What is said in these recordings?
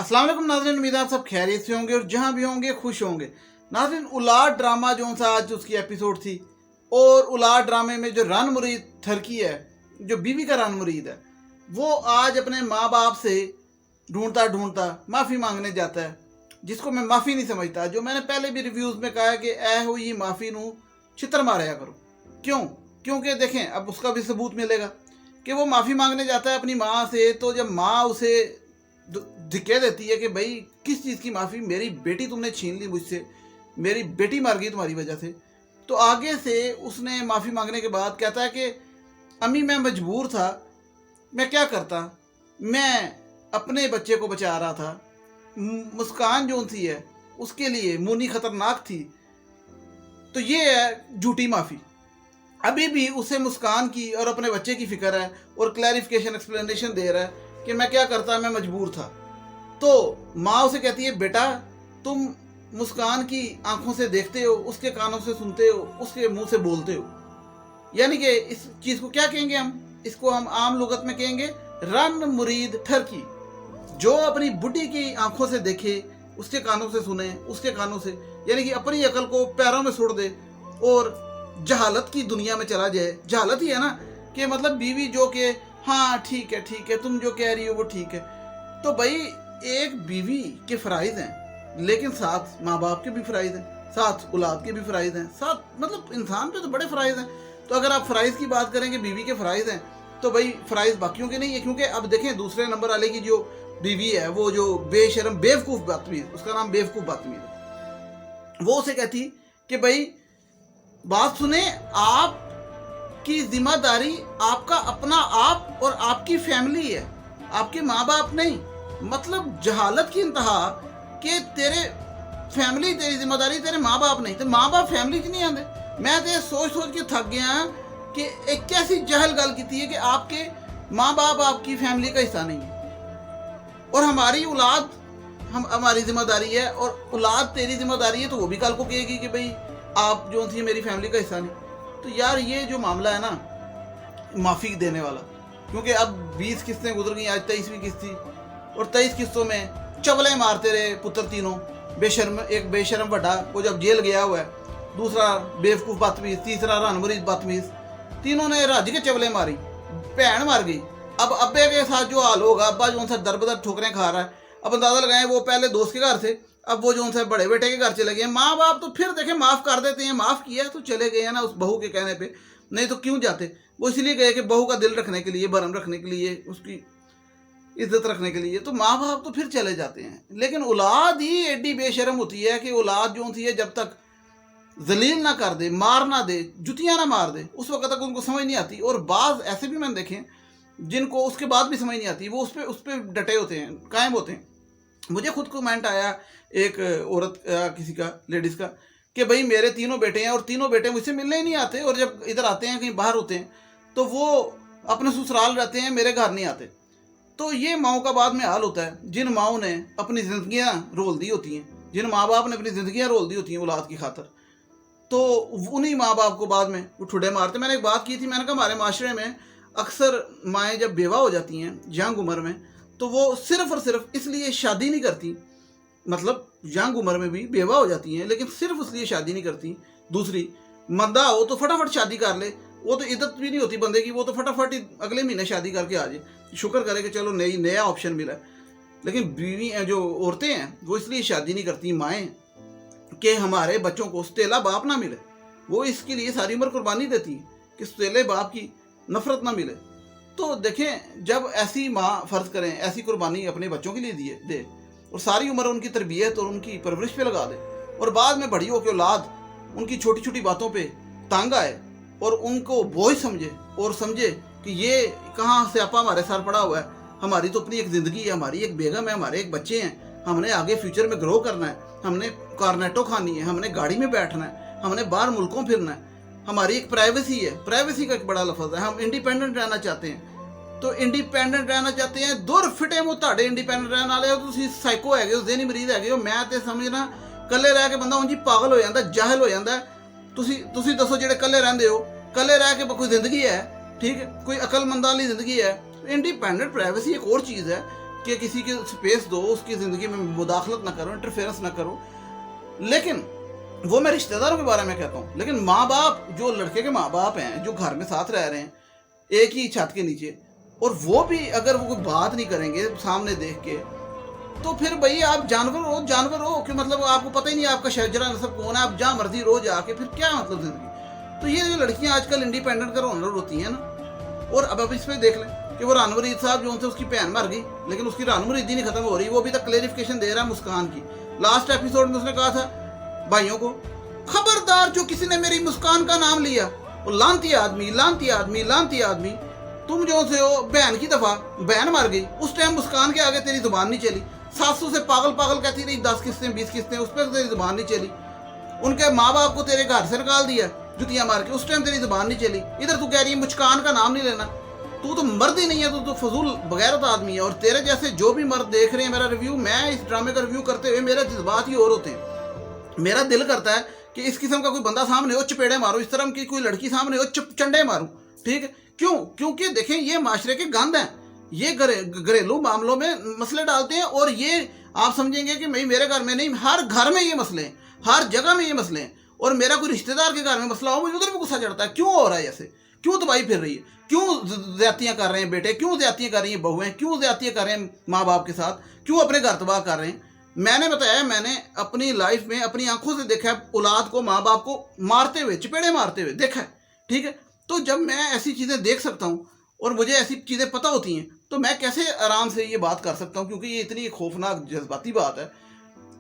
अस्सलाम वालेकुम नाज़रीन, उम्मीद है आप सब खैरियत से होंगे और जहाँ भी होंगे खुश होंगे। नाज़रीन, औलाद ड्रामा जो सा आज उसकी एपिसोड थी, और औलाद ड्रामे में जो रन मुरीद थरकी है, जो बीवी का रन मुरीद है, वो आज अपने माँ बाप से ढूंढता ढूंढता माफ़ी मांगने जाता है, जिसको मैं माफ़ी नहीं समझता। जो मैंने पहले भी रिव्यूज़ में कहा है कि ऐ हो ये माफ़ी नू छितर मारया करो। क्यों? क्योंकि देखें, अब उसका भी सबूत मिलेगा कि वो माफ़ी मांगने जाता है अपनी माँ से। तो जब माँ उसे धिक्के देती है कि भाई किस चीज़ की माफ़ी, मेरी बेटी तुमने छीन ली मुझसे, मेरी बेटी मर गई तुम्हारी वजह से, तो आगे से उसने माफ़ी मांगने के बाद कहता है कि अम्मी मैं मजबूर था, मैं क्या करता, मैं अपने बच्चे को बचा रहा था, मुस्कान जो थी है उसके लिए मुन्नी ख़तरनाक थी। तो ये है झूठी माफ़ी। अभी भी उसे मुस्कान की और अपने बच्चे की फ़िक्र है और क्लैरिफिकेशन एक्सप्लेनेशन दे रहा है कि मैं क्या करता, मैं मजबूर था। तो माँ उसे कहती है, बेटा तुम मुस्कान की आंखों से देखते हो, उसके कानों से सुनते हो, उसके मुंह से बोलते हो। यानी कि इस चीज़ को क्या कहेंगे हम? इसको हम आम लुगत में कहेंगे रन मुरीद ठरकी। जो अपनी बुढ़ी की आंखों से देखे, उसके कानों से सुने, उसके कानों से, यानी कि अपनी अकल को पैरों में सुड़ दे और जहालत की दुनिया में चला जाए। जहालत ही है ना, कि मतलब बीवी जो कि हाँ ठीक है तुम जो कह रही हो वो ठीक है। तो भाई एक बीवी के फ़राइज़ हैं, लेकिन साथ माँ बाप के भी फ़राइज़ हैं, साथ औलाद के भी फ़राइज़ हैं, साथ मतलब इंसान पे तो बड़े फ़राइज़ हैं। तो अगर आप फ़राइज़ की बात करेंगे, बीवी के फ़राइज़ हैं, तो भाई फ़राइज़ बाकियों के नहीं है। क्योंकि अब देखें, दूसरे नंबर वाले की जो बीवी है, वो जो बेशरम बेवकूफ़ बदतमीज़, उसका नाम बेवकूफ़ बदतमीज़ है, वो उसे कहती कि भाई बात सुने, आप की जिम्मेदारी आपका अपना आप और आपकी फैमिली है, आपके माँ बाप नहीं। मतलब जहालत की इंतहा कि तेरे फैमिली तेरी जिम्मेदारी, तेरे माँ बाप नहीं। तो माँ बाप फैमिली च नहीं आते। मैं तो सोच सोच के थक गया कि एक कैसी जहल गल की है कि आपके माँ बाप आपकी फैमिली का हिस्सा नहीं है और हमारी औलाद हमारी जिम्मेदारी है, और औलाद तेरी जिम्मेदारी है। तो वो भी कल को कहेगी कि भाई आप जो थी मेरी फैमिली का हिस्सा नहीं। तो यार ये जो मामला है ना माफ़ी देने वाला, क्योंकि अब 20 किस्तें गुजर गई, आज 23वीं किस्त थी, और 23 किस्तों में चवले मारते रहे पुत्र तीनों। बेशर्म, एक बेशर्म बड़ा वो जब जेल गया हुआ है, दूसरा बेवकूफ़ बदतमीज़, तीसरा रन मुरीद बदतमीज़, तीनों ने रज के चवले मारी, भैन मर गई। अब अब्बे के साथ जो हाल होगा, अब्बा जो सा दर बदर ठोकरें खा रहा है। अब अंदाज़ा लगाएं, वो पहले दोस्त के घर थे, अब वो जो सा बड़े बेटे के घर चले गए। माँ बाप तो फिर देखें माफ़ कर देते हैं, माफ़ किया तो चले गए हैं ना उस बहू के कहने पे, नहीं तो क्यों जाते। वो इसलिए गए कि बहू का दिल रखने के लिए, भरम रखने के लिए, उसकी इज्जत रखने के लिए। तो माँ बाप तो फिर चले जाते हैं, लेकिन औलाद ही एडी बेशरम होती है कि औलाद जो होती है जब तक जलील ना कर दे, मार ना दे, जुतियाँ ना मार दे, उस वक्त तक उनको समझ नहीं आती। और बाज़ ऐसे भी मैंने देखे जिनको उसके बाद भी समझ नहीं आती, वो उस पर डटे होते हैं, कायम होते हैं। मुझे खुद कमेंट आया एक औरत किसी का, लेडीज़ का, कि भाई मेरे तीनों बेटे हैं और तीनों बेटे मुझसे मिलने ही नहीं आते, और जब इधर आते हैं कहीं बाहर होते हैं तो वो अपने ससुराल रहते हैं, मेरे घर नहीं आते। तो ये माओं का बाद में हाल होता है, जिन माओं ने अपनी ज़िंदगियाँ रोल दी होती हैं, जिन माँ बाप ने अपनी ज़िंदगियाँ रोल दी होती हैं औलाद की खातर, तो उन्हीं माँ बाप को बाद में वो ठुडे मारते। मैंने एक बात की थी, मैंने कहा हमारे माशरे में अक्सर माएँ जब बेवा हो जाती हैं यंग उम्र में, तो वो सिर्फ़ और सिर्फ इसलिए शादी नहीं करती, मतलब यंग उम्र में भी बेवा हो जाती हैं, लेकिन सिर्फ इसलिए शादी नहीं करती। दूसरी, मंदा हो तो फटाफट शादी कर ले, वो तो इज्जत भी नहीं होती बंदे की, वो तो फटाफट ही अगले महीने शादी करके आ जाए, शुक्र करे कि चलो नया ऑप्शन मिला। लेकिन बीवी जो औरतें हैं वो इसलिए शादी नहीं करती, माएँ, कि हमारे बच्चों को सतेला बाप ना मिले। वो इसके लिए सारी उम्र कुर्बानी देती हैं कि सतेले बाप की नफरत ना मिले। तो देखें, जब ऐसी माँ फ़र्ज़ करें ऐसी कुर्बानी अपने बच्चों के लिए दे और सारी उम्र उनकी तरबियत और उनकी परवरिश पे लगा दे, और बाद में बड़ी हो के औलाद उनकी छोटी छोटी बातों पे तंग आए और उनको बोझ समझे और समझे कि ये कहाँ स्यापा हमारे सर पड़ा हुआ है, हमारी तो अपनी एक ज़िंदगी है, हमारी एक बेगम है, हमारे एक बच्चे हैं, हमने आगे फ्यूचर में ग्रो करना है, हमने कार्नेटो खानी है, हमने गाड़ी में बैठना है, हमने बाहर मुल्कों फिरना है, हमारी एक प्राइवेसी है। प्राइवेसी का एक बड़ा लफ्ज़ है, हम इंडिपेंडेंट रहना चाहते हैं। तो इंडिपेंडेंट रहना चाहते हैं, दुर फिटे मुँह ਤੁਹਾਡੇ इंडिपेंडेंट रहने वाले हो, ਤੁਸੀਂ ਸਾਈਕੋ ਹੈਗੇ ਹੋ, ज़हनी मरीज ਹੈਗੇ ਹੋ। मैं तो समझना ਕੱਲੇ ਰਹਿ ਕੇ ਬੰਦਾ ਉਂਝ ਹੀ ਪਾਗਲ ਹੋ ਜਾਂਦਾ, ਜਾਹਿਲ ਹੋ ਜਾਂਦਾ। ਤੁਸੀਂ ਦੱਸੋ ਜਿਹੜੇ ਕੱਲੇ ਰਹਿੰਦੇ ਹੋ, ਕੱਲੇ ਰਹਿ ਕੇ ਕੋਈ ਜ਼ਿੰਦਗੀ ਹੈ? ठीक है, कोई अक्लमंद वाली ज़िंदगी है? इंडिपेंडेंट प्राइवेसी एक और चीज़ है कि किसी की स्पेस दो, उसकी ज़िंदगी में मुदाखलत ना करो, इंटरफेरेंस ना करो। लेकिन वो मैं रिश्तेदारों के बारे में कहता हूँ। लेकिन माँ बाप, जो लड़के के माँ बाप हैं, जो घर में साथ रह रहे हैं एक ही छत के नीचे, और वो भी अगर वो कोई बात नहीं करेंगे सामने देख के, तो फिर भाई आप जानवर हो कि मतलब आपको पता ही नहीं आपका शजरा नसब कौन है, आप जहाँ मर्जी रो जाके, फिर क्या मतलब ज़िंदगी। तो ये जो लड़कियाँ आजकल इंडिपेंडेंट का ऑनर होती हैं ना, और अब इसमें देख लें कि वो रानमुरीद साहब जो उनसे उसकी बहन मर गई, लेकिन उसकी रानमुरीदी नहीं खत्म हो रही। वो अभी तक क्लेरिफिकेशन दे रहा है मुस्कान की। लास्ट एपिसोड में उसने कहा था भाइयों को, खबरदार जो किसी ने मेरी मुस्कान का नाम लिया, वो लानती आदमी, लानती आदमी, लानती आदमी। तुम जो से हो बहन की दफा, बहन मर गई, उस टाइम मुस्कान के आगे तेरी जुबान नहीं चली। सासू से पागल पागल कहती रही 10 किस्तें 20 किस्तें, उस पर तेरी जुबान नहीं चली। उनके माँ बाप को तेरे घर से निकाल दिया जुतियां मार के, उस टाइम तेरी जुबान नहीं चली। इधर तू कह रही है मुस्कान का नाम नहीं लेना। तू तो मर्द ही नहीं है, तू तो फजूल बगैरत आदमी है। और तेरे जैसे जो भी मर्द देख रहे हैं मेरा रिव्यू, मैं इस ड्रामे का रिव्यू करते हुए मेरे जज्बात ही और होते हैं। मेरा दिल करता है कि इस किस्म का कोई बंदा सामने हो चपेड़े मारो, इस तरह की कोई लड़की सामने हो चंडे मारूं। ठीक है, क्यों? क्योंकि देखें ये माशरे के गंद हैं, ये घरेलू मामलों में मसले डालते हैं। और ये आप समझेंगे कि मेरे घर में नहीं, हर घर में ये मसले हैं, हर जगह में ये मसले हैं। और मेरा कोई रिश्तेदार के घर में मसला हो, मुझे उधर भी गुस्सा चढ़ता है। क्यों हो रहा है ऐसे? क्यों तबाही फिर रही है? क्यों ज्यादतियाँ कर रहे हैं बेटे? क्यों ज्यादतियाँ कर रही हैं बहुएं? क्यों ज्यादतियाँ कर रहे हैं माँ बाप के साथ? क्यों अपने घर तबाह कर रहे हैं? मैंने बताया, मैंने अपनी लाइफ में अपनी आंखों से देखा है औलाद को, माँ बाप को मारते हुए, चपेड़े मारते हुए देखा है। ठीक है, तो जब मैं ऐसी चीज़ें देख सकता हूँ और मुझे ऐसी चीज़ें पता होती हैं, तो मैं कैसे आराम से ये बात कर सकता हूँ, क्योंकि ये इतनी खौफनाक जज्बाती बात है।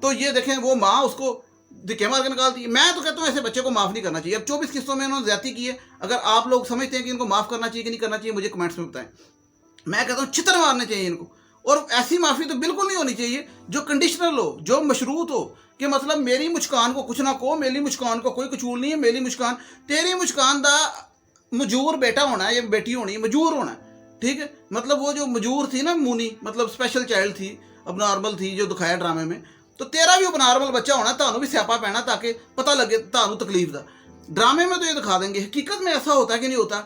तो ये देखें, वो माँ उसको धक्के मार के निकालती है। मैं तो कहता हूँ ऐसे बच्चे को माफ़ नहीं करना चाहिए। अब 24 किस्तों में उन्होंने ज्यादती की है। अगर आप लोग समझते हैं कि इनको माफ़ करना चाहिए कि नहीं करना चाहिए, मुझे कमेंट्स में बताएं। मैं कहता हूँ छितर मारने चाहिए इनको। और ऐसी माफ़ी तो बिल्कुल नहीं होनी चाहिए जो कंडीशनल हो, जो मशरूत हो, कि मतलब मेरी मुस्कान को कुछ ना कहो, मेरी मुस्कान को कोई कचूल नहीं है, मेरी मुस्कान, तेरी मुस्कान दा मजूर बेटा होना है या बेटी होनी है, मजूर होना है। ठीक है, मतलब वो जो मजूर थी ना, मुनी मतलब स्पेशल चाइल्ड थी, अब नॉर्मल थी जो दिखाया ड्रामे में, तो तेरा भी नॉर्मल बच्चा होना, तानू भी स्यापा पैना ताकि पता लगे तानू तकलीफ दा। ड्रामे में तो ये दिखा देंगे, हकीकत में ऐसा होता है कि नहीं होता।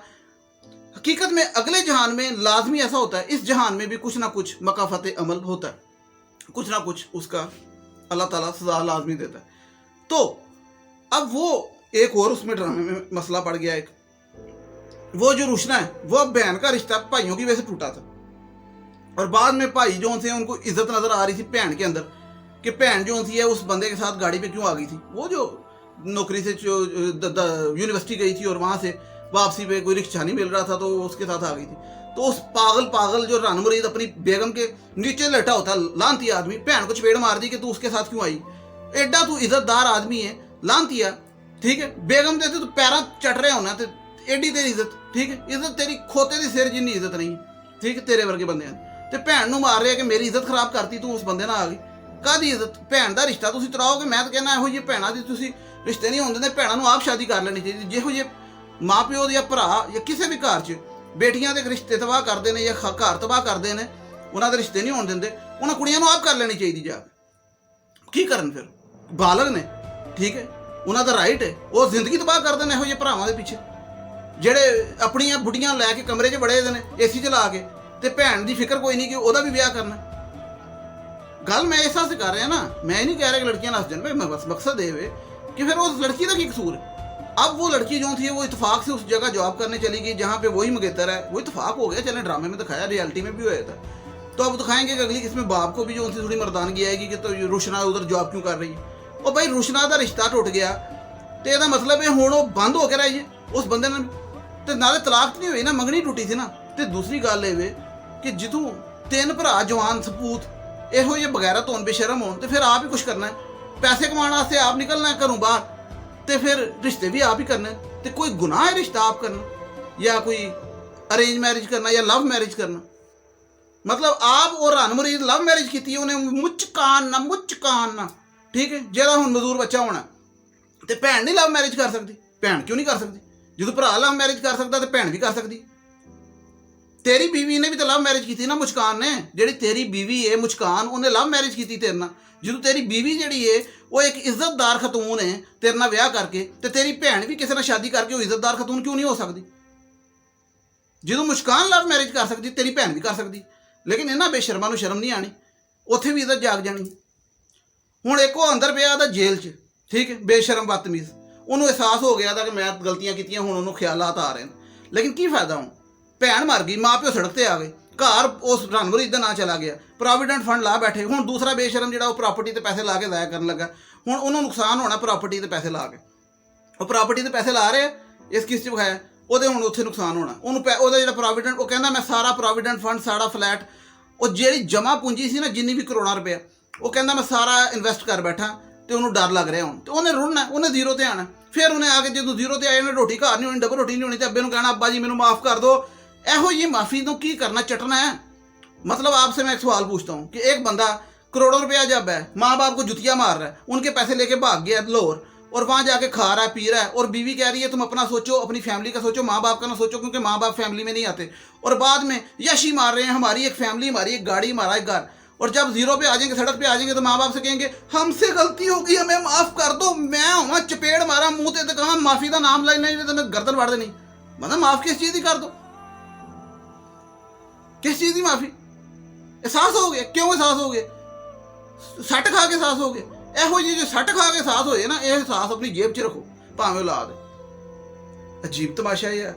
हकीकत में अगले जहान में लाजमी ऐसा होता है, इस जहान में भी कुछ ना कुछ मकाफत अमल होता है, कुछ ना कुछ उसका अल्लाह ताला सजा लाजमी देता है। तो अब वो एक और उसमें ड्रामे में मसला पड़ गया। एक वो जो रुशना है, वो बहन का रिश्ता भाइयों की वजह से टूटा था, और बाद में भाई जो थे उनको इज्जत नजर आ रही थी बहन के अंदर, कि बहन जो थी है उस बंदे के साथ गाड़ी पे क्यों आ गई थी। वो जो नौकरी से जो यूनिवर्सिटी गई थी और वहाँ से वापसी पे कोई रिक्शा नहीं मिल रहा था, तो उसके साथ आ गई थी। तो उस पागल जो रानमुरीद अपनी बेगम के नीचे लेटा होता लानती आदमी, बहन को चपेड़ मार दी कि तू उसके साथ क्यों आई, एडा तू इज्जतदार आदमी है लानतिया। ठीक है, बेगम दे तू पैरा चट रहे होना, तो एडी तेरी इज्जत। ठीक है, इज्जत तेरी खोते दी सिर जिन्नी इज्जत नहीं। ठीक है, तेरे वर्गे बंदे ते भैन नूं मार रहे कि मेरी इज्जत खराब करती तू उस बंदे नाल आ गई। काहदी इज्जत? भैन का रिश्ता तुसीं तराओगे। मैं तो कहना ਇਹੋ ਜਿਹੇ ਭੈਣਾਂ ਦੀ ਤੁਸੀਂ रिश्ते नहीं होंदे, भैनों ਨੂੰ आप शादी कर लेनी चाहिए। ਜਿਹੋ ਜਿਹੇ माँ प्यो या भरा या किसी भी घर च बेटियां के रिश्ते तबाह करते हैं या घर तबाह करते हैं, उन्होंने रिश्ते नहीं होने देंगे, उन्होंने कुड़ियां आप कर लेनी चाहिए जाके। की करन फिर? बालग ने, ठीक है, उन्होंने राइट है, वो जिंदगी तबाह करते हैं ਇਹੋ ਜਿਹੇ भरावां दे पिछे, ਜਿਹੜੇ अपनियां बुढ़ियां लैके कमरे च बड़े ने AC चला के, ते भैन की फिक्र कोई नहीं कि ਉਹਦਾ भी ब्याह करना। गल मैं इस से कर रहा ना, मैं नहीं कह रहा कि लड़कियां नस जान भाई, बस मकसद ये कि फिर उस लड़की का की कसूर है। अब वो लड़की जो थी वो इतफाक से उस जगह जॉब करने चली गई जहाँ पे वही मंगेतर है, वो इतफाक हो गया। चलें ड्रामे में दिखाया, रियलिटी में भी हुआ था। तो अब दिखाएंगे कि अगली किस्म बाप को भी जो उनसे थोड़ी मर्दानगी आएगी कि तो रुशना उधर जॉब क्यों कर रही है। और भाई रुशना का रिश्ता टुट गया तो यह मतलब है हुण वो बंद हो के रही है उस बंदे ने, तो नाले तलाक नहीं हुई ना, मंगनी टूटी थी ना। तो दूसरी गल ये कि जितों 3 भरा जवान सपूत ਇਹੋ ਜਿਹੇ बगैरत होन बेशरम होन, तो फिर आप ही कुछ करना है, पैसे कमाने वास्ते आप निकलना है घरों बाहर, तो फिर रिश्ते भी आप ही करने। तो कोई गुनाह है रिश्ता आप करना या कोई अरेंज मैरिज करना या लव मैरिज करना? मतलब आप और रानमुरीद लव मैरिज की, उन्हें मुचकान ना ठीक है, जेदा हुण मजदूर बच्चा होना तो भैन नहीं लव मैरिज कर सकती? भैन क्यों नहीं कर सकती? जो भरा लव मैरिज कर सकता तो भैन भी कर सकती। तेरी बीवी ने भी तो लव मैरिज की थी ना, मुस्कान ने, जी तेरी बीवी है मुस्कान, उन्हें लव मैरिज की तेरे नाल। जो तेरी बीवी जी है वो एक इज्जतदार खतून है तेरे नाल ब्याह करके, तो तेरी भैन भी किसी ने शादी करके वो इज्जतदार खतून क्यों नहीं हो सकती? जो मुस्कान लव मैरिज कर सकती तेरी भैन भी कर सकती। ਲੇਕਿਨ ਇਹਨਾਂ ਬੇਸ਼ਰਮਾਂ ਨੂੰ ਸ਼ਰਮ ਨਹੀਂ ਆਣੀ, ਉੱਥੇ ਵੀ ਇੱਜ਼ਤ ਜਾਗ ਜਾਣੀ। ਹੁਣ ਇੱਕ ਉਹ ਅੰਦਰ ਪਿਆ ਦਾ ਜੇਲ੍ਹ 'ਚ, ਠੀਕ ਹੈ, ਬੇਸ਼ਰਮ ਬਦਤਮੀਜ਼, ਉਹਨੂੰ ਅਹਿਸਾਸ ਹੋ ਗਿਆ ਤਾਂ ਕਿ ਮੈਂ ਗਲਤੀਆਂ ਕੀਤੀਆਂ, ਹੁਣ ਉਹਨੂੰ ਖਿਆਲਾਤ ਆ ਰਹੇ ਨੇ। ਲੇਕਿਨ ਕੀ ਫਾਇਦਾ, ਹੁਣ ਭੈਣ ਮਰ ਗਈ, ਮਾਂ ਪਿਓ ਸੜਕ ਤੇ ਆ ਗਏ, ਘਰ ਉਸ ਰਣਵੀਰ ਦਾ ਨਾਂ ਚਲਾ ਗਿਆ, ਪ੍ਰੋਵੀਡੈਂਟ ਫੰਡ ਲਾ ਬੈਠੇ। ਹੁਣ ਦੂਸਰਾ ਬੇਸ਼ਰਮ ਜਿਹੜਾ ਉਹ ਪ੍ਰਾਪਰਟੀ ਤੇ ਪੈਸੇ ਲਾ ਕੇ ਜ਼ਾਇਆ ਕਰਨ ਲੱਗਾ, ਹੁਣ ਉਹਨੂੰ ਨੁਕਸਾਨ ਹੋਣਾ ਪ੍ਰਾਪਰਟੀ ਤੇ ਪੈਸੇ ਲਾ ਕੇ। ਉਹ ਪ੍ਰਾਪਰਟੀ ਤੇ ਪੈਸੇ ਲਾ ਰਹੇ ਇਸ ਕਿਸ 'ਚ ਵਿਖਾਇਆ, ਉਹਦੇ ਹੁਣ ਉੱਥੇ ਨੁਕਸਾਨ ਹੋਣਾ। ਉਹਨੂੰ ਉਹਦਾ ਜਿਹੜਾ ਪ੍ਰੋਵੀਡੈਂਟ, ਉਹ ਕਹਿੰਦਾ ਮੈਂ ਸਾਰਾ ਪ੍ਰੋਵੀਡੈਂਟ ਫੰਡ, ਸਾਰਾ ਫਲੈਟ, ਉਹ ਜਿਹੜੀ ਜਮ੍ਹਾਂ ਪੂੰਜੀ ਸੀ ਨਾ ਜਿੰਨੀ ਵੀ ਕਰੋੜਾਂ ਰੁਪਇਆ, ਉਹ ਕਹਿੰਦਾ ਮੈਂ ਸਾਰਾ ਇਨਵੈਸਟ ਕਰ ਬੈਠਾ, ਤੇ ਉਹਨੂੰ ਡਰ ਲੱਗ ਰਿਹਾ ਹੁਣ, ਤੇ ਉਹਨੇ ਰੁੜਨਾ, ਉਹਨੇ ਜ਼ੀਰੋ ਤੇ ਆਣਾ। ਫਿਰ ਉਹਨੇ ਆ ਕੇ ਜਦੋਂ ਜ਼ੀਰੋ ਤੇ ਆਏ, ਉਹਨੇ ਰੋਟੀ ਘਰ ਨਹੀਂ ਹੋਣੀ, ਡਬਲ ਰੋਟੀ ਨਹੀਂ ਹੋਣੀ, ਤੇ ਅੱਬੇ ਨੂੰ ਕਹਿਣਾ ਅੱਬਾ ਜੀ ਮੈਨੂੰ ਮਾफ़ कर दो। ਇਹੋ ਜਿਹੀ ਮਾफ़ी ਤੋਂ ਕੀ ਕਰਨਾ, चटना है। मतलब आपसे मैं एक सवाल पूछता हूँ कि एक बंदा करोड़ों रुपया जब है, माँ बाप को जुतियाँ मार रहा है, उनके पैसे लेके भाग गया लाहौर, और वहाँ जाके खा रहा है, पी रहा है, और बीवी कह रही है तुम अपना सोचो, अपनी फैमिली का सोचो, माँ बाप का ना सोचो, क्योंकि माँ बाप फैमिली में नहीं आते। और बाद में यशी मार रहे हैं, हमारी एक फैमिली, हमारी एक गाड़ी, हमारा एक घर, और जब जीरो पे आ जाएंगे, सड़क पे आ जाएंगे, तो माँ बाप से कहेंगे हमसे गलती हो गई, हमें माफ़ कर दो। मैं वहाँ चपेड़ मारा मुँह ते कहा माफ़ी का नाम लाई, नहीं तो मैं गर्दन वाड़ देनी। मतलब माफ़ किस चीज़ की कर दो, किस चीज़ की माफ़ी? एहसास हो गया, क्यों एहसास हो गया? सट खा के एहसास हो गया। ਇਹੋ ਜਿਹੇ ਜੋ ਸੱਟ ਖਾ ਕੇ एहसास ਹੋਏ ਨਾ, ਇਹ एहसास ਆਪਣੀ ਜੇਬ 'ਚ ਰੱਖੋ, ਭਾਵੇਂ ਔਲਾਦ ਦੇ। ਅਜੀਬ ਤਮਾਸ਼ਾ ਇਹ ਹੈ।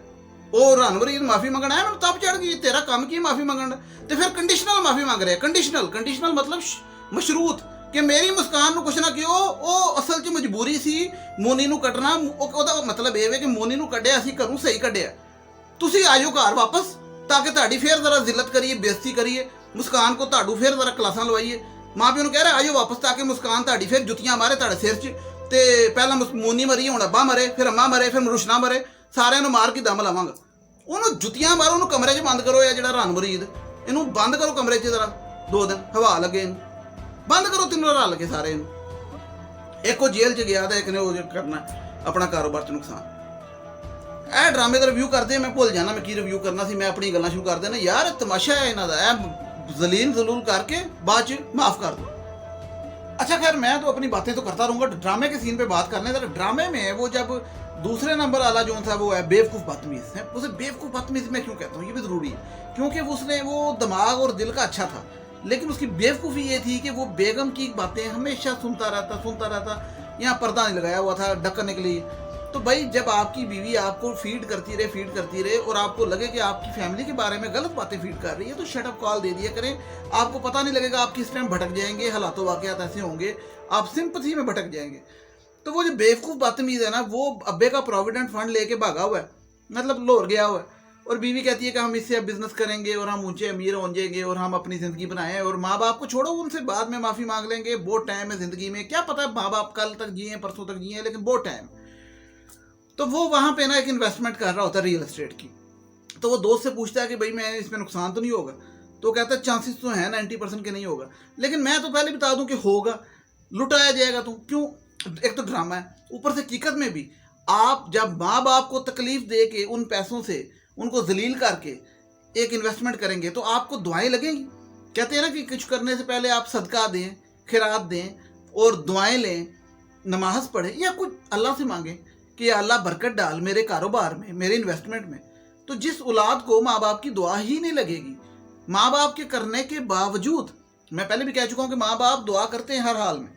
ਉਹ ਰਣਵੀਰ ਮਾफ़ी ਮੰਗਣਾ ਹੈ, ਮੈਨੂੰ ਤਪ ਚੜ ਗਈ, ਤੇਰਾ ਕੰਮ ਕੀ ਮਾफ़ी ਮੰਗਣ ਦਾ? ਤੇ ਫਿਰ ਕੰਡੀਸ਼ਨਲ ਮਾफ़ी ਮੰਗ ਰਿਹਾ। ਕੰਡੀਸ਼ਨਲ ਮਤਲਬ ਮਸ਼ਰੂਤ, ਕਿ ਮੇਰੀ ਮੁਸਕਾਨ ਨੂੰ ਕੁਛ ਨਾ ਕਿਉਂ, ਉਹ ਅਸਲ 'ਚ ਮਜਬੂਰੀ ਸੀ ਮੋਨੀ ਨੂੰ ਕੱਢਣਾ। ਉਹਦਾ ਮਤਲਬ ਇਹ ਹੈ ਕਿ ਮੋਨੀ ਨੂੰ ਕੱਢਿਆ ਅਸੀਂ ਘਰੋਂ ਸਹੀ ਕੱਢਿਆ, ਤੁਸੀਂ ਆ ਜਾਓ ਘਰ ਵਾਪਸ, ਤਾਂ ਕਿ ਤੁਹਾਡੀ ਫਿਰ ਜ਼ਰਾ ਜ਼ਿਲਤ ਕਰੀਏ, ਬੇਇੱਜ਼ਤੀ ਕਰੀਏ, ਮੁਸਕਾਨ ਕੋ ਤੁਹਾਨੂੰ ਫਿਰ ਜ਼ਰਾ ਕਲਾਸਾਂ ਲਵਾਈਏ। ਮਾਂ ਪਿਓ ਨੂੰ ਕਹਿ ਰਿਹਾ ਆ ਜਾਓ ਵਾਪਸ, ਤਾਂ ਕਿ ਮੁਸਕਾਨ ਤੁਹਾਡੀ ਫਿਰ ਜੁੱਤੀਆਂ ਮਾਰੇ ਤੁਹਾਡੇ ਸਿਰ 'ਚ। ਤੇ ਪਹਿਲਾਂ ਮੋਨੀ ਮਰੀ, ਹੁਣ ਅੱਬਾ ਮਰੇ, ਫਿਰ ਅੰਮਾ ਮਰੇ, ਫਿਰ ਰੁਸ਼ਨਾ ਮਰੇ, ਸਾਰਿਆਂ ਨੂੰ ਮਾਰ ਕੇ ਦਮ ਲਾਵਾਂਗਾ। ਉਹਨੂੰ ਜੁੱਤੀਆਂ ਮਾਰੋ, ਉਹਨੂੰ ਕਮਰੇ 'ਚ ਬੰਦ ਕਰੋ। ਇਹ ਜਿਹੜਾ ਰਣਵੀਰ, ਇਹਨੂੰ ਬੰਦ ਕਰੋ ਕਮਰੇ 'ਚ ਜ਼ਰਾ 2 ਦਿਨ, ਹਵਾ ਲੱਗੇ ਇਹਨੂੰ, ਬੰਦ ਕਰੋ ਤਿੰਨੋਂ ਰਲ ਕੇ ਸਾਰੇ ਇਹਨੂੰ। ਇੱਕ ਉਹ ਜੇਲ੍ਹ 'ਚ ਗਿਆ ਤਾਂ ਇੱਕ ਨੇ ਉਹ ਕਰਨਾ ਆਪਣਾ ਕਾਰੋਬਾਰ 'ਚ ਨੁਕਸਾਨ। ਇਹ ਡਰਾਮੇ ਦਾ ਰਿਵਿਊ ਕਰਦੇ ਮੈਂ ਭੁੱਲ ਜਾਣਾ ਮੈਂ ਕੀ ਰਿਵਿਊ ਕਰਨਾ ਸੀ। ਮੈਂ ਆਪਣੀ ਗੱਲਾਂ ਸ਼ੁਰੂ ਕਰ ਦੇਣਾ। ਯਾਰ ਤਮਾਸ਼ਾ ਹੈ ਇਹਨਾਂ ਦਾ, ਇਹ ਜ਼ਲੀਲ ਜ਼ਲੂਲ करके बाद माफ़ कर दो। अच्छा खैर, मैं तो अपनी बातें तो करता रहूँगा। ड्रामे के सीन पे बात करने ज़रा। ड्रामे में वो जब दूसरे नंबर वाला जो था वो है बेवकूफ़ बदतमीज़ है। उसे बेवकूफ़ बदतमीज़ मैं क्यों कहता हूँ, ये भी ज़रूरी है, क्योंकि उसने वो दिमाग और दिल का अच्छा था, लेकिन उसकी बेवकूफ़ी ये थी कि वो बेगम की बातें हमेशा सुनता रहता। यहाँ पर्दा नहीं लगाया हुआ था ढकने के लिए। तो भाई जब आपकी बीवी आपको फीड करती रहे और आपको लगे कि आपकी फैमिली के बारे में गलत बातें फीड कर रही है, तो शट अप कॉल दे दिया करें। आपको पता नहीं लगेगा आप किस टाइम भटक जाएंगे, हालात वाक़यात ऐसे होंगे आप सिंपथी में भटक जाएंगे। तो वो जो बेवकूफ़ बदतमीज़ है ना, वो अब्बे का प्रोविडेंट फंड लेके भागा हुआ है, मतलब लाहौर गया हुआ है, और बीवी कहती है कि हम इससे अब बिज़नेस करेंगे और हम ऊंचे अमीर हो जाएंगे और हम अपनी ज़िंदगी बनाएं, और माँ बाप को छोड़ो, उनसे बाद में माफ़ी मांग लेंगे, बहुत टाइम है ज़िंदगी में, क्या पता है माँ बाप कल तक जिए परसों तक जिए, लेकिन बहुत टाइम। तो वो वहाँ पे ना एक इन्वेस्टमेंट कर रहा होता है रियल एस्टेट की। तो वो दोस्त से पूछता है कि भाई मैं इसमें नुकसान तो नहीं होगा? तो कहता है चांसेस तो हैं 90% के नहीं होगा, लेकिन मैं तो पहले बता दूं कि होगा, लुटाया जाएगा। तो क्यों? एक तो ड्रामा है, ऊपर से हकीकत में भी आप जब माँ बाप को तकलीफ दे के उन पैसों से उनको जलील करके एक इन्वेस्टमेंट करेंगे तो आपको दुआएं लगेंगी। कहते हैं ना कि कुछ करने से पहले आप सदका दें, खिरात दें और दुआएं लें, नमाज पढ़ें या कुछ अल्लाह से मांगें कि अल्लाह बरकत डाल मेरे कारोबार में, मेरे इन्वेस्टमेंट में। तो जिस औलाद को माँ बाप की दुआ ही नहीं लगेगी, माँ बाप के करने के बावजूद, मैं पहले भी कह चुका हूँ कि माँ बाप दुआ करते हैं हर हाल में,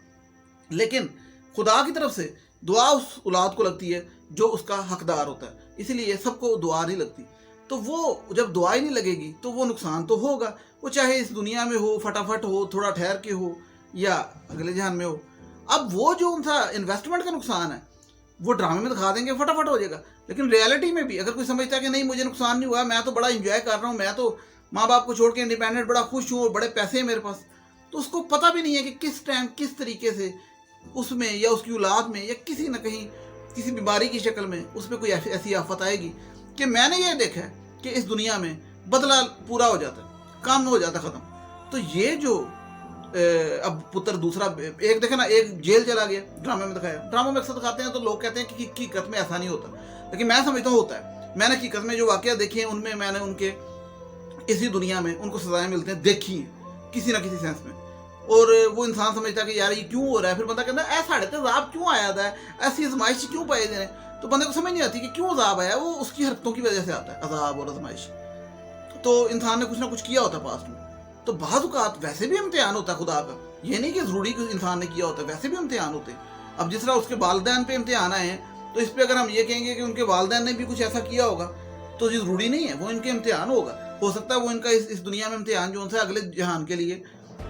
लेकिन खुदा की तरफ से दुआ उस औलाद को लगती है जो उसका हकदार होता है, इसीलिए सबको दुआ नहीं लगती। तो वो जब दुआ ही नहीं लगेगी तो वो नुकसान तो होगा, वो चाहे इस दुनिया में हो, फटाफट हो, थोड़ा ठहर के हो, या अगले जहान में हो। अब वो जो उनका इन्वेस्टमेंट का नुकसान है वो ड्रामे में दिखा देंगे, फटाफट हो जाएगा, लेकिन रियलिटी में भी अगर कोई समझता है कि नहीं मुझे नुकसान नहीं हुआ, मैं तो बड़ा इंजॉय कर रहा हूँ, मैं तो माँ बाप को छोड़ के इंडिपेंडेंट बड़ा खुश हूँ और बड़े पैसे हैं मेरे पास, तो उसको पता भी नहीं है कि किस टाइम किस तरीके से उसमें या उसकी औलाद में या किसी न कहीं किसी बीमारी की शक्ल में उस पर कोई ऐसी आफत आएगी कि मैंने ये देखा है कि इस दुनिया में बदला पूरा हो जाता है, काम हो जाता ख़त्म। तो ये जो अब पुत्र दूसरा एक देखे ना, एक जेल चला गया, ड्रामे में दिखाया, ड्रामे में अक्सर दिखाते हैं तो लोग कहते हैं कि हकीकत में ऐसा नहीं होता, लेकिन मैं समझता हूँ होता है। मैंने हकीकत में जो वाक़या देखे हैं उनमें मैंने उनके इसी दुनिया में उनको सजाएं मिलते हैं देखी हैं किसी ना किसी सेंस में, और वो इंसान समझता है कि यार ये क्यों हो रहा है, फिर बंदा कहता है ऐसा साढ़े ते अजाब क्यों आया था, ऐसी आजमाइश क्यों पाए दे रहे, तो बंदे को समझ नहीं आती कि क्यों अजाब आया, वो उसकी हरकतों की वजह से आता है अजाब और आजमाइश। तो इंसान ने कुछ ना कुछ किया होता पास्ट में, तो बाज़ औक़ात वैसे भी इम्तिहान होता है खुदा का, ये नहीं कि ज़रूरी कि इंसान ने किया होता है, वैसे भी इम्तिहान होते हैं। अब जिस तरह उसके वालिदैन पे इम्तिहान आए हैं, तो इस पे अगर हम ये कहेंगे कि उनके वालिदैन ने भी कुछ ऐसा किया होगा, तो ये ज़रूरी नहीं है वो इनके इम्तिहान होगा। हो सकता है वो इनका इस दुनिया में इम्तिहान जो उनसे अगले जहान के लिए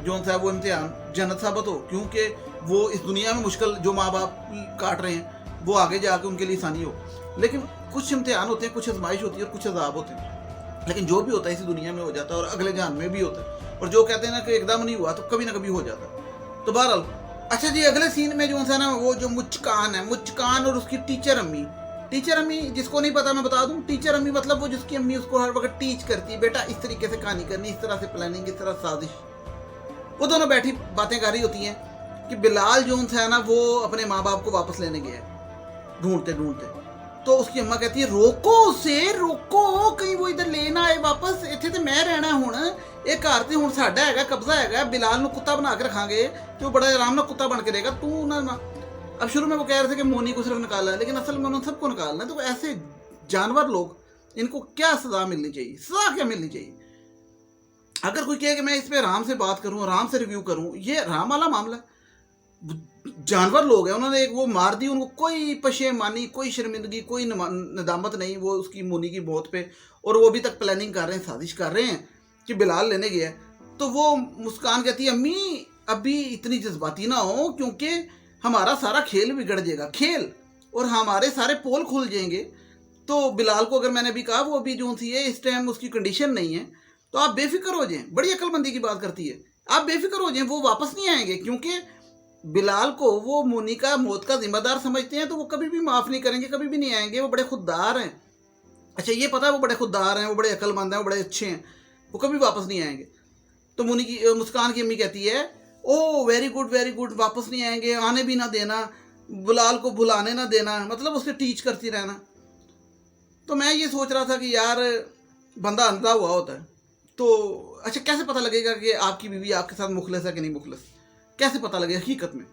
जो उनसे वो इम्तिहान जन्नत साबित हो, क्योंकि वो इस दुनिया में मुश्किल जो माँ बाप काट रहे हैं वो आगे जाके उनके लिए आसानी हो। लेकिन कुछ इम्तिहान होते हैं, कुछ आजमाइश होती है और कुछ अजाब होते हैं, लेकिन जो भी होता है इसी दुनिया में हो जाता है और अगले जहान में भी होता है। और जो कहते हैं ना कि एकदम नहीं हुआ तो कभी ना कभी हो जाता है। तो बहरहाल अच्छा जी, अगले सीन में जो है ना वो जो मुस्कान है, मुस्कान और उसकी टीचर अम्मी, टीचर अम्मी जिसको नहीं पता मैं बता दूं, टीचर अम्मी मतलब वो जिसकी अम्मी उसको हर वक्त टीच करती है, बेटा इस तरीके से कहानी करनी, इस तरह से प्लानिंग, इस तरह साजिश। वो दोनों बैठी बातें कर रही होती हैं कि बिलाल जोन्स है ना वो अपने माँ बाप को वापस लेने गया है ढूंढते ढूंढते। तो उसकी अम्मा कहती है रोको उसे, रोको, कहीं वो इधर लेना आए वापस, इत्थे ते मैं रहना हुण, ये घर ते हुण साडा हैगा, कब्जा हैगा, बिलाल नूं कुत्ता बना के रखांगे तो बड़ा आराम नाल कुत्ता बन के रहेगा, तू ना। अब शुरू में वो कह रहे थे कि मोनी को सिर्फ निकालना है, लेकिन असल में उन्होंने सबको निकालना है। तो ऐसे जानवर लोग, इनको क्या सजा मिलनी चाहिए, सजा क्या मिलनी चाहिए? अगर कोई कहे कि मैं इस पे आराम से बात करूं, आराम से रिव्यू करूं, ये आराम वाला मामला है। जानवर लोग हैं, उन्होंने एक वो मार दी, उनको कोई पशेमानी, कोई शर्मिंदगी, कोई नदामत नहीं वो उसकी मोनी की मौत पे, और वो अभी तक प्लानिंग कर रहे हैं, साजिश कर रहे हैं कि बिलाल लेने गया है। तो वो मुस्कान कहती है अम्मी अभी इतनी जज्बाती ना हो, क्योंकि हमारा सारा खेल बिगड़ जाएगा, खेल, और हमारे सारे पोल खुल जाएंगे। तो बिलाल को अगर मैंने अभी कहा वो अभी जो सी है इस टाइम उसकी कंडीशन नहीं है, तो आप बेफिक्र हो जाएं। बड़ी अक्लमंदी की बात करती है, आप बेफिक्र हो जाएं, वो वापस नहीं आएंगे, क्योंकि बिलाल को वो मोनी का मौत का जिम्मेदार समझते हैं, तो वो कभी भी माफ़ नहीं करेंगे, कभी भी नहीं आएंगे, वो बड़े खुददार हैं। अच्छा ये पता है वो बड़े खुददार हैं, वो बड़े अक्लमंद हैं, वो बड़े अच्छे हैं, वो कभी वापस नहीं आएंगे। तो मोनी की मुस्कान की अम्मी कहती है ओ वेरी गुड, वापस नहीं आएंगे, आने भी ना देना, बिलाल को भुलाने ना देना, मतलब उसके टीच करती रहना। तो मैं ये सोच रहा था कि यार बंदा अंधा हुआ होता है, तो अच्छा कैसे पता लगेगा कि आपकी बीवी आपके साथ मुखलिस है कि नहीं मुखलिस, कैसे पता लगेगा हकीकत में?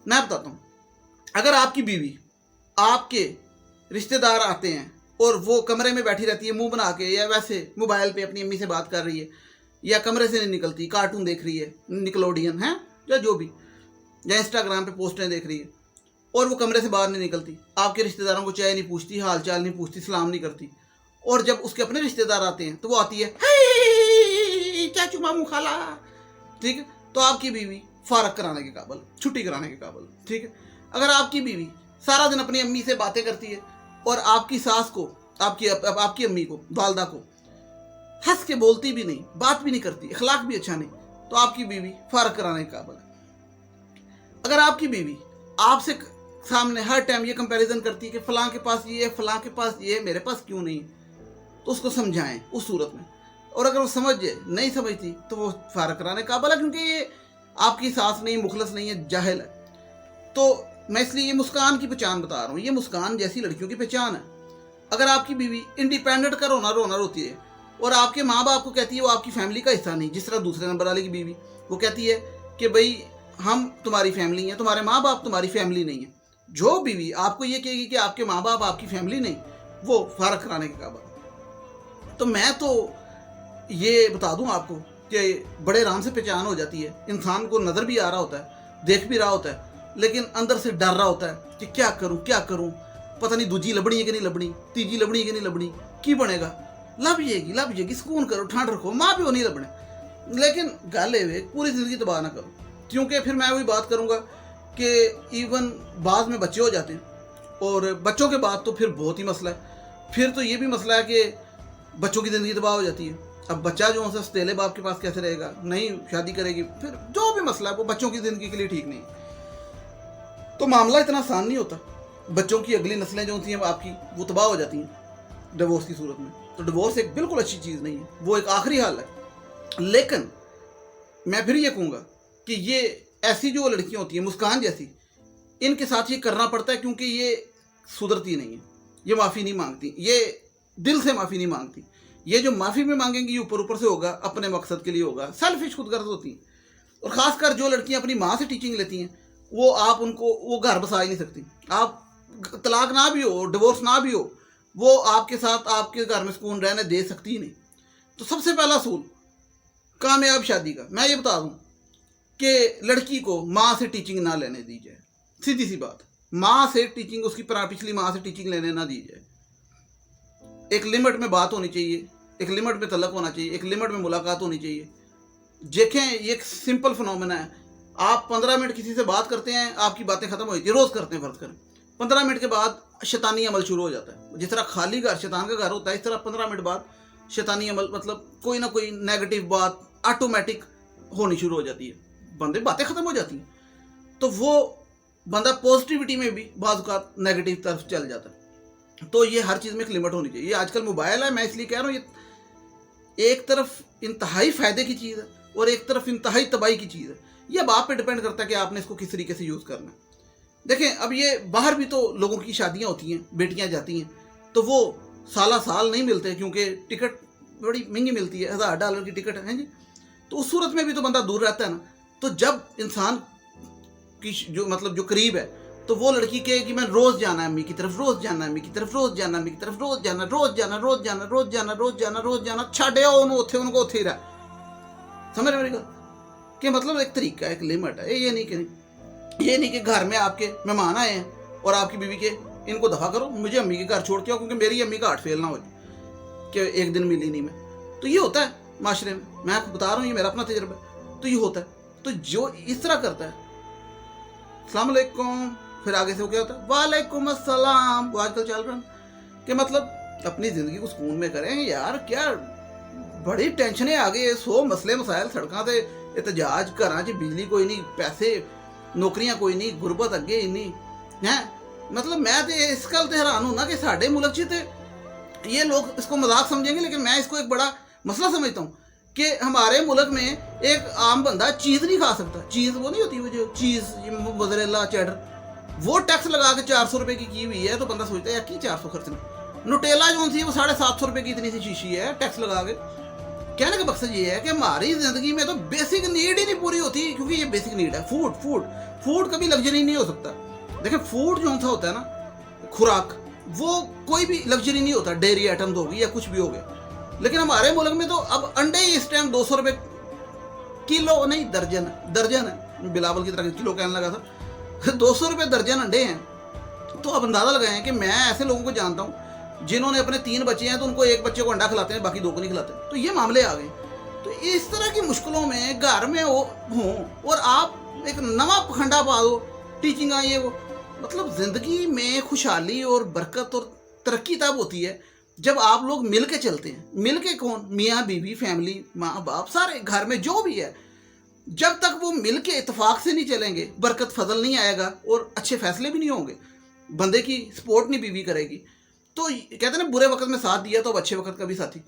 मैं बताता हूँ। अगर आपकी बीवी, आपके रिश्तेदार आते हैं और वो कमरे में बैठी रहती है मुंह बना के, या वैसे मोबाइल पे अपनी अम्मी से बात कर रही है, या कमरे से नहीं निकलती, कार्टून देख रही है, निकलोडियन है या जो भी, या इंस्टाग्राम पे पोस्टें देख रही है, और वो कमरे से बाहर नहीं निकलती, आपके रिश्तेदारों को चाय नहीं पूछती, हाल चाल नहीं पूछती, सलाम नहीं करती, और जब उसके अपने रिश्तेदार आते हैं तो वो आती है चाचू मामू खाला, ठीक है? तो आपकी बीवी फारग कराने के काबिल, छुट्टी कराने के काबिल, ठीक है? अगर आपकी बीवी सारा दिन अपनी अम्मी से बातें करती है और आपकी सास को, आपकी अम्मी को, वालदा को हंस के बोलती भी नहीं, बात भी नहीं करती, अखलाक भी अच्छा नहीं, तो आपकी बीवी फारग कराने के काबिल है। अगर आपकी बीवी आपसे सामने हर टाइम ये कंपैरिजन करती है कि फलां के पास ये है, फलां के पास ये है, मेरे पास क्यों नहीं, तो उसको समझाएं उस सूरत में। और अगर वो नहीं समझती तो वो फारग कराने का काबिल है, क्योंकि ये आपकी सास नहीं, मुखलस नहीं है, जाहिल है। तो मैं इसलिए ये मुस्कान की पहचान बता रहा हूँ, ये मुस्कान जैसी लड़कियों की पहचान है। अगर आपकी बीवी इंडिपेंडेंट का रोना रोती है और आपके माँ बाप को कहती है वो आपकी फैमिली का हिस्सा नहीं, जिस तरह दूसरे नंबर वाले की बीवी वो कहती है कि भाई हम तुम्हारी फैमिली हैं, तुम्हारे माँ बाप तुम्हारी फैमिली नहीं है, जो बीवी आपको ये कहेगी कि आपके माँ बाप आपकी फैमिली नहीं, वो फारग कराने के काबिल। तो मैं तो ये बता दूं आपको कि बड़े आराम से पहचान हो जाती है, इंसान को नज़र भी आ रहा होता है, देख भी रहा होता है, लेकिन अंदर से डर रहा होता है कि क्या करूं, पता नहीं दूजी लबड़ी है कि नहीं लबड़ी, तीजी लबड़ी है कि नहीं लबड़ी, की बनेगा, लभ जाएगी, सुकून करो, ठंड रखो, माँ प्यो नहीं लबने। लेकिन गल ये पूरी ज़िंदगी तबाह ना करो, क्योंकि फिर मैं वही बात करूँगा कि इवन बाद में बच्चे हो जाते हैं, और बच्चों के बाद तो फिर बहुत ही मसला है। फिर तो ये भी मसला है कि बच्चों की ज़िंदगी तबाह हो जाती है। अब बच्चा जो है सतेले बाप के पास कैसे रहेगा, नहीं शादी करेगी, फिर जो भी मसला है वो बच्चों की ज़िंदगी के लिए ठीक नहीं। तो मामला इतना आसान नहीं होता, बच्चों की अगली नस्लें जो होती हैं आपकी वो तबाह हो जाती हैं डिवोर्स की सूरत में। तो डिवोर्स एक बिल्कुल अच्छी चीज़ नहीं है, वो एक आखिरी हाल है। लेकिन मैं फिर ये कहूँगा कि ये ऐसी जो लड़कियाँ होती हैं मुस्कान जैसी, इनके साथ ये करना पड़ता है, क्योंकि ये सुधरती नहीं है, ये माफ़ी नहीं मांगती, ये दिल से माफ़ी नहीं मांगती। ये जो माफ़ी भी मांगेंगी ऊपर से होगा, अपने मकसद के लिए होगा, सेल्फिश खुदगर्ज होती हैं। और ख़ासकर जो लड़कियां अपनी माँ से टीचिंग लेती हैं, वो आप उनको वो घर बसा ही नहीं सकती। आप तलाक ना भी हो, डिवोर्स ना भी हो, वो आपके साथ आपके घर में सुकून रहने दे सकती ही नहीं। तो सबसे पहला असूल कामयाब शादी का मैं ये बता दूं कि लड़की को माँ से टीचिंग ना लेने दी जाए, सीधी सी बात। माँ से टीचिंग, उसकी पिछली माँ से टीचिंग लेने ना दी जाए। एक लिमिट में बात होनी चाहिए, एक लिमिट में तलक होना चाहिए, एक लिमिट में मुलाकात होनी चाहिए। देखें, ये एक सिंपल फिनोमेना है। आप 15 मिनट किसी से बात करते हैं, आपकी बातें खत्म हो जाती है, रोज़ करते हैं, फर्ज करें 15 मिनट के बाद शैतानी अमल शुरू हो जाता है। जिस तरह खाली घर शैतान का घर होता है, इस तरह 15 मिनट बाद शैतानी अमल, मतलब कोई ना कोई नेगेटिव बात ऑटोमेटिक होनी शुरू हो जाती है, बंदे बातें खत्म हो जाती हैं, तो वो बंदा पॉजिटिविटी में भी बाज़ औक़ात नेगेटिव तरफ चल जाता है। तो ये हर चीज़ में एक लिमिट होनी चाहिए। ये आजकल मोबाइल है, मैं इसलिए कह रहा हूँ, ये एक तरफ इंतहाई फ़ायदे की चीज़ है और एक तरफ इंतहाई तबाही की चीज़ है। ये अब आप पे डिपेंड करता है कि आपने इसको किस तरीके से यूज़ करना है। देखें, अब ये बाहर भी तो लोगों की शादियाँ होती हैं, बेटियाँ जाती हैं, तो वो साल नहीं मिलते, क्योंकि टिकट बड़ी महंगी मिलती है, $1000 की टिकट है जी। तो उस सूरत में भी तो बंदा दूर रहता है ना। तो जब इंसान की जो मतलब जो करीब है, तो वो लड़की कहे कि मैं रोज़ जाना है अम्मी की तरफ, रोज़ जाना है अम्मी की तरफ, रोज़ जाना अम्मी की तरफ, रोज़ जाना, रोज़ जाना, रोज़ जाना, रोज़ जाना, रोज़ जाना, रोज़ जाना, छाड़े उन्होंने उनको उत्थे ही रहा। समझ रहे मेरी बात? कि मतलब एक तरीका, एक लिमिट है। ये नहीं कि घर में आपके मेहमान आए हैं और आपकी बीवी के इनको दफ़ा करो, मुझे अम्मी के घर छोड़ के आओ, क्योंकि मेरी अम्मी का हार्ट फेल ना हो जाए कि एक दिन मिली नहीं मैं। तो ये होता है माशरे में, मैं आपको बता रहा हूँ, ये मेरा अपना तजर्बा है। तो ये होता है। तो जो इस तरह करता है, अस्सलाम वालेकुम, फिर आगे से वो क्या होता है, वालेकुम अस्सलाम, वो आजकल चल रहा है कि मतलब अपनी ज़िंदगी को सुकून में करें यार। क्या बड़ी टेंशनें आ गई, 100 मसले मसाइल, सड़कों से एहतजाज, घर च बिजली कोई नहीं, पैसे नौकरियां कोई नहीं, गुरबत अगे इन्नी है। मतलब मैं तो इस गल ते हैरान हूं ना कि साडे मुल्क च ते ये लोग इसको मजाक समझेंगे, लेकिन मैं इसको एक बड़ा मसला समझता हूँ कि हमारे मुल्क में एक आम बंदा चीज़ नहीं खा सकता। चीज़ वो नहीं होती, वो जो चीज़ मोज़रेला चेडर, वो टैक्स लगा के 400 रुपये की हुई है। तो बंदा सोचता है यार की 400 खर्चना। नुटेला जो थी वो 750 रुपये की इतनी सी शीशी है, टैक्स लगा के। कहने का मकसद ये है कि हमारी ज़िंदगी में तो बेसिक नीड ही नहीं पूरी होती, क्योंकि ये बेसिक नीड है। फूड कभी लग्जरी नहीं हो सकता। देखिए, फूड जो सा होता है ना, खुराक, वो कोई भी लग्जरी नहीं होता। डेयरी आइटम्स होगी या कुछ भी हो गया। लेकिन हमारे मुल्क में तो अब अंडे ही इस टाइम 200 रुपये किलो, नहीं दर्जन है, बिलावल की तरह किलो कहने लगा था। 200 रुपये दर्जन अंडे हैं। तो अब अंदाज़ा लगाएं कि मैं ऐसे लोगों को जानता हूँ जिन्होंने अपने 3 बच्चे हैं, तो उनको एक बच्चे को अंडा खिलाते हैं, बाकी 2 को नहीं खिलाते। तो ये मामले आ गए। तो इस तरह की मुश्किलों में घर में हों और आप एक नवा पखंडा पा दो, टीचिंग ये वो। मतलब ज़िंदगी में खुशहाली और बरकत और तरक्की तब होती है जब आप लोग मिल के चलते हैं। मिल के कौन? मियाँ बीवी, फैमिली, माँ बाप, सारे घर में जो भी है। जब तक वो मिल के इतफाक़ से नहीं चलेंगे, बरकत फजल नहीं आएगा और अच्छे फैसले भी नहीं होंगे। बंदे की सपोर्ट नहीं बीवी करेगी। तो कहते हैं ना, बुरे वक्त में साथ दिया तो अब अच्छे वक्त का भी साथी।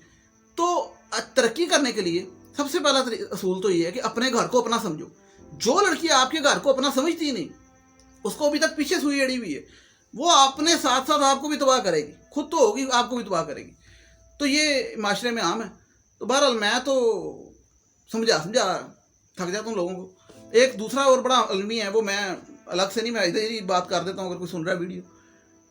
तो तरक्की करने के लिए सबसे पहला असूल तो ये है कि अपने घर को अपना समझो। जो लड़की आपके घर को अपना समझती नहीं, उसको अभी तक पीछे सुई अड़ी हुई है, वो अपने साथ साथ आपको भी तबाह करेगी। खुद तो होगी, आपको भी तबाह करेगी। तो ये माशरे में आम है। तो बहरहाल मैं तो समझा थक जाता हूँ लोगों को। एक दूसरा और बड़ा अलमी है, वो मैं अलग से नहीं, मैं इधर ही बात कर देता हूँ अगर कोई सुन रहा है वीडियो,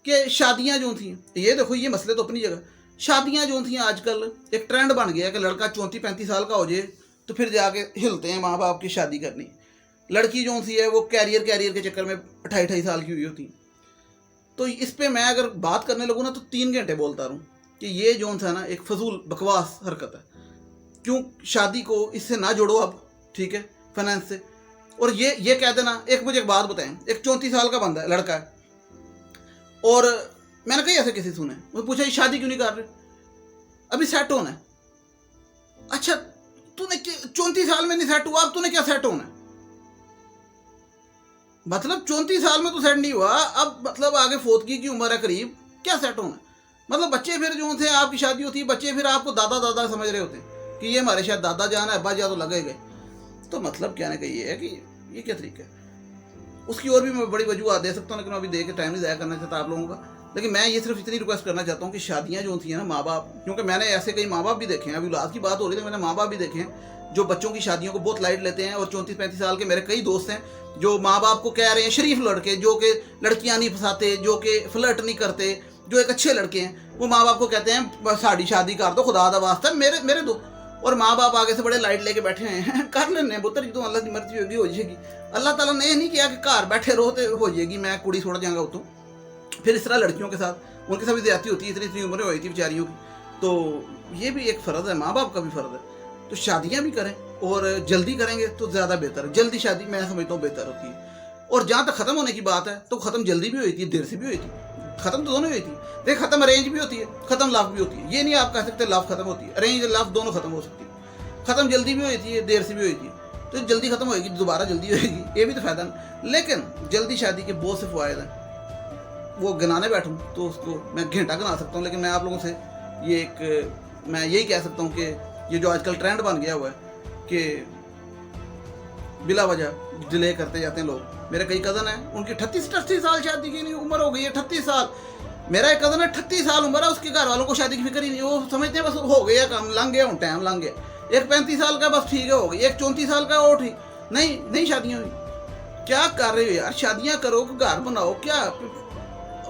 कि शादियाँ जो थी, ये देखो, ये मसले तो अपनी जगह। शादियाँ जो थी आजकल एक ट्रेंड बन गया कि लड़का 34-35 साल का हो जाए तो फिर जाके हिलते हैं माँ बाप की शादी करनी। लड़की जो सी है वो कैरियर के चक्कर में 28 साल की हुई होती। तो इस पे मैं अगर बात करने लगूँ ना तो 3 घंटे बोलता रहूँ कि ये जो था ना एक फजूल बकवास हरकत है। क्यों शादी को इससे ना जोड़ो अब, ठीक है, फाइनेंस से। और ये कह देना, एक मुझे एक बात बताएं, एक 34 साल का बंदा है, लड़का है, और मैंने कही ऐसे किसी सुने, वो पूछा ये शादी क्यों नहीं कर रहे, अभी सेट होना है। अच्छा, तूने 34 साल में नहीं सेट हुआ, अब तूने क्या सेट होना है? मतलब 34 साल में तो सेट नहीं हुआ, अब मतलब आगे फोतगी की उम्र है करीब, क्या सेट होना है? मतलब बच्चे फिर जो थे, आपकी शादी होती है, बच्चे फिर आपको दादा समझ रहे होते हैं कि ये हमारे शायद दादा जान है, अब्बा जा तो लगे गए। तो मतलब कहने का ये है कि ये क्या तरीका है। उसकी और भी मैं बड़ी वजूहत दे सकता हूँ, लेकिन अभी दे के टाइम नहीं ज़ाया करना चाहता आप लोगों का। लेकिन मैं ये सिर्फ इतनी रिक्वेस्ट करना चाहता हूँ कि शादियाँ जो होती हैं ना, माँ बाप, क्योंकि मैंने ऐसे कई माँ बाप भी देखे हैं, अभी औलाद की बात हो रही थी, मैंने माँ बाप भी देखे हैं जो बच्चों की शादियों को बहुत लाइट लेते हैं। और 34-35 साल के मेरे कई दोस्त हैं जो माँ बाप को कह रहे हैं, शरीफ लड़के जो कि लड़कियाँ नहीं फंसाते, जो कि फ्लर्ट नहीं करते, जो एक अच्छे लड़के हैं, वो माँ बाप को कहते हैं साड़ी शादी कर दो, खुदा दा वास्ता। मेरे दो और माँ बाप आगे से बड़े लाइट लेके बैठे हैं कर लेने पुत्र जो अल्लाह की मर्जी होगी हो जाएगी। अल्लाह ताला ने नहीं किया कि घर बैठे रहो तो हो जाएगी, मैं कुड़ी छोड़ जाऊंगा उतों। फिर इस तरह लड़कियों के साथ उनके साथ भी ज्यादती होती है, इतनी इतनी उम्रें हुई थी बेचारियों की। तो ये भी एक फ़र्ज़ है, माँ बाप का भी फ़र्ज़ है। तो शादियाँ भी करें और जल्दी करेंगे तो ज़्यादा बेहतर है। जल्दी शादी मैं समझता हूँ बेहतर होती है। और जहाँ तक ख़त्म होने की बात है तो ख़त्म जल्दी भी हुई थी, देर से भी हुई थी, ख़त्म तो दोनों हुई थी। देखिए ख़त्म अरेंज भी होती है, ख़त्म लव भी होती है। ये नहीं आप कह सकते लव ख़त्म होती है, अरेंज लव दोनों ख़त्म हो सकती है। ख़त्म जल्दी भी हुई थी, देर से भी हुई थी। तो जल्दी ख़त्म होएगी दोबारा जल्दी होएगी, ये भी तो फ़ायदा नहीं। लेकिन जल्दी शादी के बहुत से फ़ायदे हैं, वो गिनाने बैठूँ तो उसको मैं घंटा गिना सकता हूँ। लेकिन मैं आप लोगों से ये एक मैं यही कह सकता हूँ कि ये जो आजकल ट्रेंड बन गया हुआ है कि बिला वजह डिले करते जाते हैं लोग। मेरे कई कज़न हैं, उनकी 38 साल शादी की नहीं उम्र हो गई है, 38 साल। मेरा एक कज़न है 38 साल उम्र है, उसके घर वालों को शादी की फिक्र ही नहीं। वो समझते हैं बस हो गया काम, लंघ गया हूँ, टाइम लंघ गया। एक 35 साल का बस ठीक है हो गई, एक 34 साल का और ठीक नहीं शादियाँ हुई। क्या कर रहे हो यार, शादियाँ करो, घर बनाओ। क्या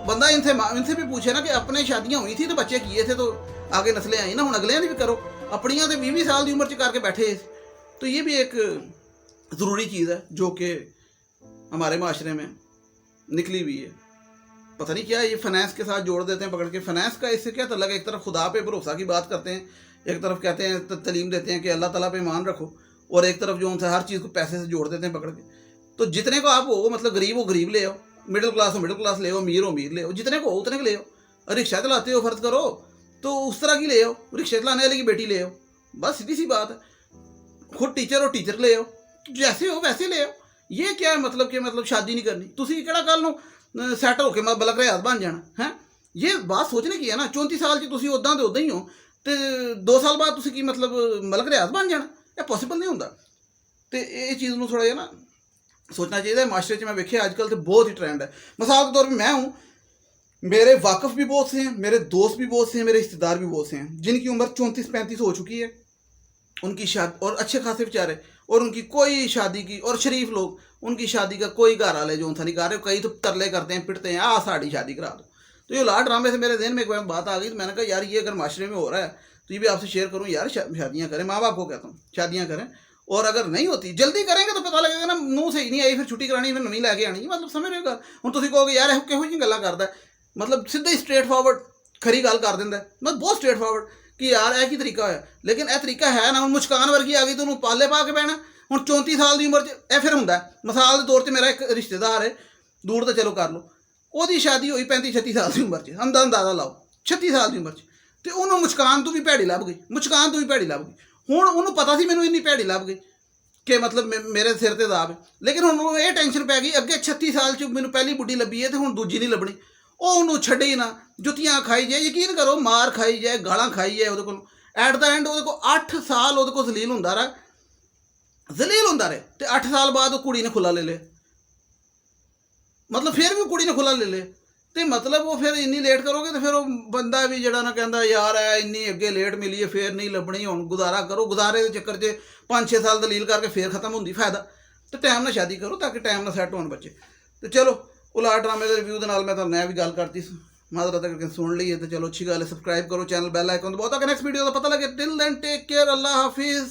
बंदा इनसे भी पूछे ना कि अपने शादियाँ हुई थी तो बच्चे किए थे तो आगे नस्लें आई ना, हूँ अगलियां भी करो। अपनियां तो 20 साल की उम्र च करके बैठे। तो ये भी एक ज़रूरी चीज़ है जो कि हमारे माशरे में निकली हुई है। पता नहीं क्या ये फाइनेंस के साथ जोड़ देते हैं पकड़ के। फाइनेंस का इससे क्या तल्लुक है? एक तरफ खुदा पे भरोसा की बात करते हैं, एक तरफ कहते हैं तलीम देते हैं कि अल्लाह ताला पे ईमान रखो, और एक तरफ जो उनसे हर चीज़ को पैसे से जोड़ देते हैं पकड़ के। तो जितने को आप हो, मतलब गरीब हो गरीब ले आओ, मिडिल क्लास हो मिडिल क्लास ले आओ, अमीर हो अमीर ले आओ, जितने को हो उतने को ले आओ। रिक्शा चलाते हो फ़र्ज करो तो उस तरह की ले आओ, रिक्शा चलाने वाले की बेटी ले आओ, बस सीधी सी बात है। खुद टीचर हो टीचर ले आओ, जैसे हो वैसे ले आओ। ये क्या है मतलब कि मतलब शादी नहीं करनी, तुसी केड़ा कल नूं सैट होके मैं बलक रियाज बन जाना है? ये बात सोचने की है ना। 34 साल च तुसी उदां दे उदां ही हो तो 2 साल बाद तुसी की मतलब मलक रियाज बन जाना? ये पॉसिबल नहीं होंदा। तो ये चीज़ नूं थोड़ा जिहा ना सोचना चाहिए। मास्टर में वेखे आजकल तो बहुत ही ट्रेंड है। मिसाल के तौर पर मैं हूँ, मेरे वाकफ़ भी बहुत से हैं, मेरे दोस्त भी बहुत से हैं, मेरे रिश्तेदार भी बहुत से हैं जिनकी उम्र 34-35 हो चुकी है। उनकी शादी, और अच्छे खासे बेचारे, और उनकी कोई शादी की, और शरीफ लोग, उनकी शादी का कोई घर वाले जो उनसा नहीं कर रहे। कई तो तरले करते हैं, पिटते हैं, साड़ी शादी करा दो। तो ये लाड ड्रामे से मेरे ज़हन में एक बात आ गई। तो मैंने कहा यार ये अगर माशरे में हो रहा है तो ये भी आपसे शेयर करूँ यार, शादियाँ करें। माँ बाप को कहता हूँ शादियाँ करें, और अगर नहीं होती जल्दी करेंगे तो पता लगेगा ना मुँह से ही नहीं आई, फिर छुट्टी करानी, फिर नवी लैके आनी। मतलब समझ रहे हो? हम तुम कहोगे यार किहो जी गल्लां करदा है, मतलब सीधा ही स्ट्रेट फॉरवर्ड खरी गल कर दिंदा है, मतलब बहुत स्ट्रेट फॉरवर्ड कि यार यह की तरीका है। लेकिन यह तरीका है ना, हम मुस्कान वर्गी आ गई तो उन्होंने पाले पा के पैना। हूँ 34 साल की उम्र यह फिर होंगे। मिसाल के तौर पर मेरा एक रिश्तेदार है, दूर तो चलो कर लो, वो शादी हुई 35-36 साल की उम्र च, अंदाजा लाओ 36 साल की उम्र च। तो उन्होंने मुस्कान तो भी भैड़ी लभ गई, मुस्कान तो भी भैड़ी लभ गई। हूँ उन्होंने पता सी मैनू इन्नी भैड़ी लभ गई कि मतलब मेरे सिर ते दाब है। लेकिन हुण ये टेंशन पै गई अगे 36 साल च मैनू पहली बुढ़ी लभी है तो हुण दूजी नहीं लभनी। वो उन्होंने छड्डे ही ना, जुत्तियां खाई जाए, यकीन करो मार खाई जाए, गालां खाई जाए। वो एट द एंड वो 8 साल वो जलील होंदा रहा, जलील होंदा रहे। तो 8 साल बाद वो कुड़ी ने खुला ले लिया, मतलब फिर भी कुड़ी ने खुला ले लिया। तो मतलब वो फिर इन्नी लेट करोगे तो फिर वो बंदा भी जड़ा ना कहता यार है इन्नी अगे लेट मिली है, फिर नहीं लभनी, हुण गुजारा करो। गुजारे के चक्कर च 5-6 साल दलील करके फिर खत्म होंदी फायदा। तो टाइम ना शादी करो ताकि टाइम ना सैट होने बच्चे। तो चलो उलाट ड्रामे के रिव्यू के नाल मैं तुहानू नया भी गल करती माजरत करके सुन ली है। तो चलो अच्छी गल है, सबसक्राइब करो चैनल, बैल आइकन दबाओ ताकि नेक्स्ट वीडियो का पता लगे। टिल देन टेक केयर, अल्लाह हाफिज़।